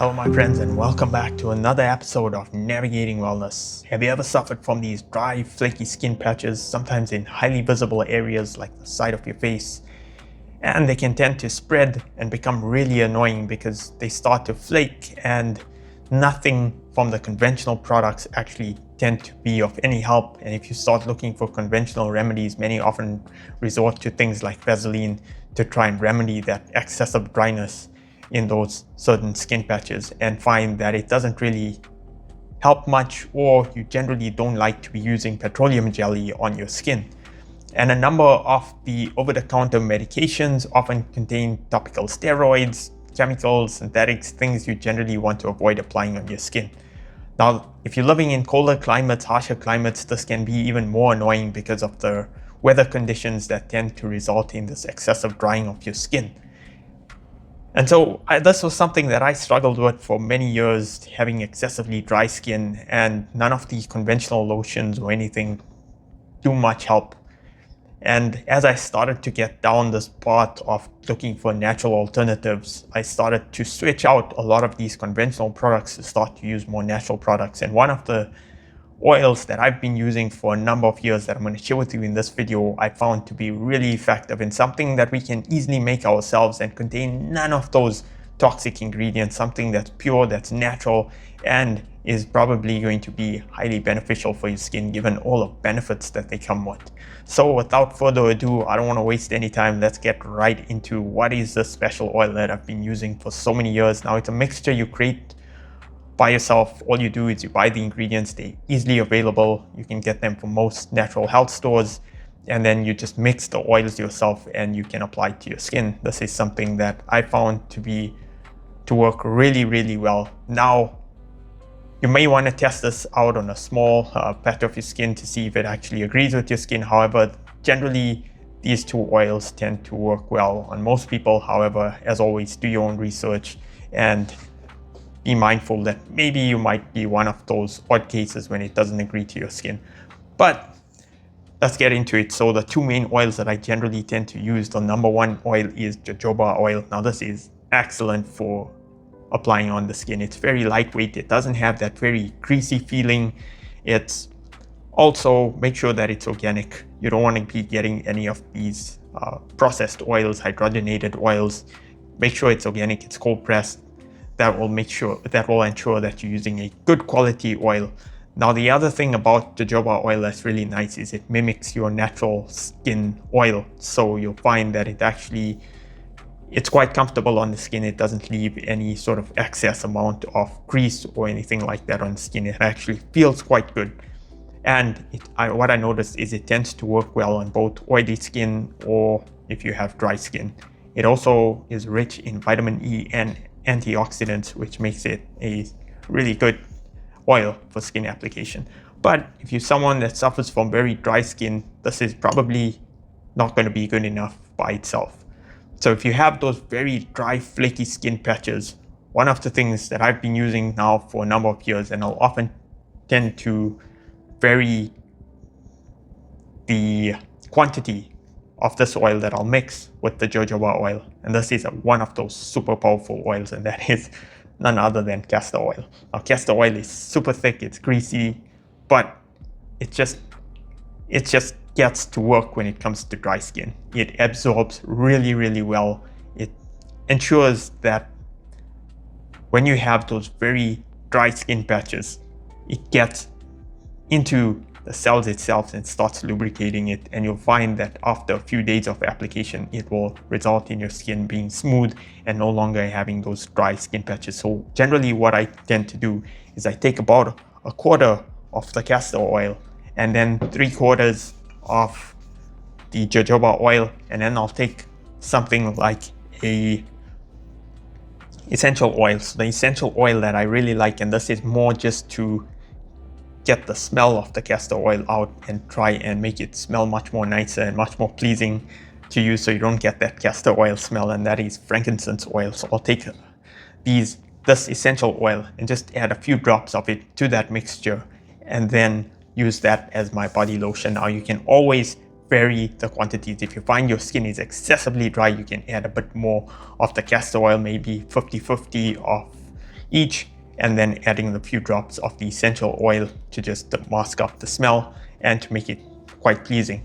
Hello my friends, and welcome back to another episode of Navigating Wellness. Have you ever suffered from these dry, flaky skin patches, sometimes in highly visible areas like the side of your face? And they can tend to spread and become really annoying because they start to flake and nothing from the conventional products actually tend to be of any help. And if you start looking for conventional remedies, many often resort to things like Vaseline to try and remedy that excessive dryness in those certain skin patches, and find that it doesn't really help much, or you generally don't like to be using petroleum jelly on your skin. And a number of the over-the-counter medications often contain topical steroids, chemicals, synthetics, things you generally want to avoid applying on your skin. Now, if you're living in colder climates, harsher climates, this can be even more annoying because of the weather conditions that tend to result in this excessive drying of your skin. And so this was something that I struggled with for many years, having excessively dry skin, and none of the conventional lotions or anything do much help. And as I started to get down this path of looking for natural alternatives, I started to switch out a lot of these conventional products to start to use more natural products. And one of the oils that I've been using for a number of years that I'm going to share with you in this video, I found to be really effective in something that we can easily make ourselves and contain none of those toxic ingredients, something that's pure, that's natural, and is probably going to be highly beneficial for your skin given all the benefits that they come with. So without further ado, I don't want to waste any time. Let's get right into what is this special oil that I've been using for so many years. Now, it's a mixture you create by yourself. All you do is you buy the ingredients, they're easily available. You can get them from most natural health stores, and then you just mix the oils yourself and you can apply it to your skin. This is something that I found to work really, really well. Now, you may want to test this out on a small patch of your skin to see if it actually agrees with your skin. However, generally, these two oils tend to work well on most people. However, as always, do your own research and be mindful that maybe you might be one of those odd cases when it doesn't agree to your skin. But let's get into it. So the two main oils that I generally tend to use, the number one oil is jojoba oil. Now this is excellent for applying on the skin. It's very lightweight. It doesn't have that very greasy feeling. It's also, make sure that it's organic. You don't want to be getting any of these processed oils, hydrogenated oils. Make sure it's organic, it's cold pressed. That will ensure that you're using a good quality oil. Now, the other thing about jojoba oil that's really nice is it mimics your natural skin oil. So you'll find that it's quite comfortable on the skin. It doesn't leave any sort of excess amount of grease or anything like that on the skin. It actually feels quite good. And what I noticed is it tends to work well on both oily skin or if you have dry skin. It also is rich in vitamin E and antioxidants, which makes it a really good oil for skin application. But if you're someone that suffers from very dry skin, this is probably not going to be good enough by itself. So if you have those very dry, flaky skin patches, one of the things that I've been using now for a number of years, and I'll often tend to vary the quantity of this oil that I'll mix with the jojoba oil. And this is one of those super powerful oils, and that is none other than castor oil. Now, castor oil is super thick, it's greasy, but it just gets to work when it comes to dry skin. It absorbs really, really well. It ensures that when you have those very dry skin patches, it gets into the cells itself and starts lubricating it, and you'll find that after a few days of application, it will result in your skin being smooth and no longer having those dry skin patches. So generally what I tend to do is I take about a quarter of the castor oil and then 3/4 of the jojoba oil, and then I'll take something like a essential oil. So the essential oil that I really like, and this is more just to get the smell of the castor oil out and try and make it smell much more nicer and much more pleasing to you, so you don't get that castor oil smell, and that is frankincense oil. So I'll take this essential oil and just add a few drops of it to that mixture and then use that as my body lotion. Now, you can always vary the quantities. If you find your skin is excessively dry, you can add a bit more of the castor oil, maybe 50-50 of each, and then adding a few drops of the essential oil to just mask up the smell and to make it quite pleasing.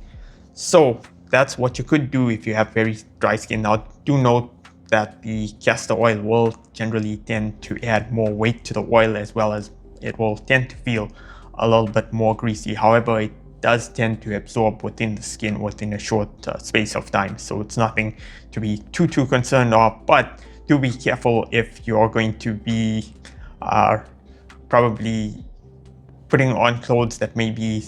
So that's what you could do if you have very dry skin. Now, do note that the castor oil will generally tend to add more weight to the oil, as well as it will tend to feel a little bit more greasy. However, it does tend to absorb within the skin within a short space of time. So it's nothing to be too concerned of, but do be careful if you're going to be probably putting on clothes that may be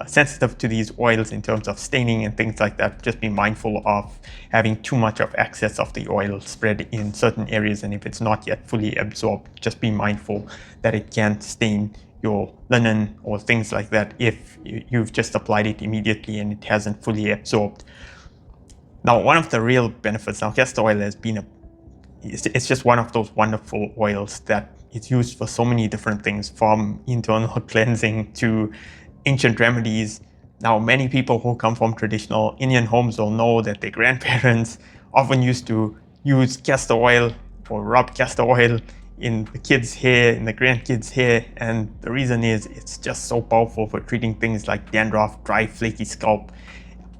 sensitive to these oils in terms of staining and things like that. Just be mindful of having too much of excess of the oil spread in certain areas, and if it's not yet fully absorbed, just be mindful that it can stain your linen or things like that if you've just applied it immediately and it hasn't fully absorbed. Now, one of the real benefits, now castor oil has been it's just one of those wonderful oils that is used for so many different things, from internal cleansing to ancient remedies. Now, many people who come from traditional Indian homes will know that their grandparents often used to use castor oil or rub castor oil in the kids' hair, in the grandkids' hair, and the reason is it's just so powerful for treating things like dandruff, dry, flaky scalp.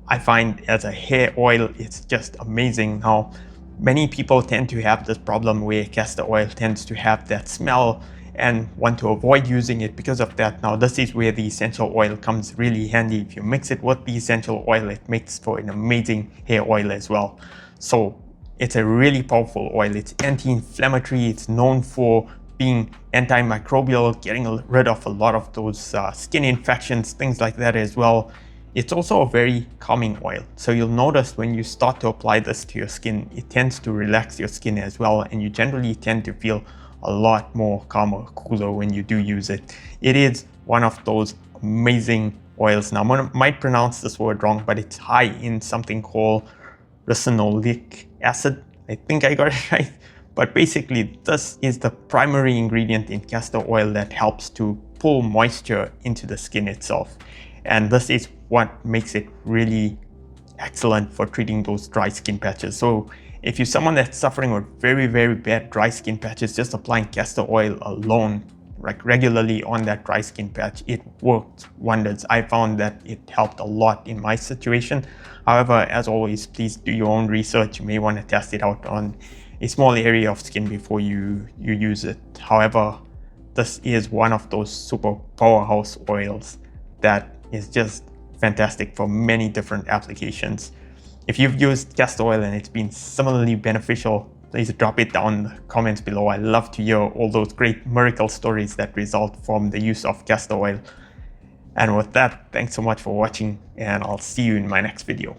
I find as a hair oil, it's just amazing. Now, many people tend to have this problem where castor oil tends to have that smell and want to avoid using it because of that. Now, this is where the essential oil comes really handy. If you mix it with the essential oil, it makes for an amazing hair oil as well. So it's a really powerful oil. It's anti-inflammatory. It's known for being antimicrobial, getting rid of a lot of those skin infections, things like that as well. It's also a very calming oil. So you'll notice when you start to apply this to your skin, it tends to relax your skin as well, and you generally tend to feel a lot more calmer, cooler when you do use it. It is one of those amazing oils. Now, I might pronounce this word wrong, but it's high in something called ricinoleic acid. I think I got it right. But basically, this is the primary ingredient in castor oil that helps to pull moisture into the skin itself. And this is what makes it really excellent for treating those dry skin patches. So if you're someone that's suffering with very bad dry skin patches, just applying castor oil alone, like regularly on that dry skin patch, it worked wonders. I found that it helped a lot in my situation. However, as always, please do your own research. You may want to test it out on a small area of skin before you use it. However, this is one of those super powerhouse oils that is just fantastic for many different applications. If you've used castor oil and it's been similarly beneficial, please drop it down in the comments below. I love to hear all those great miracle stories that result from the use of castor oil. And with that, thanks so much for watching, and I'll see you in my next video.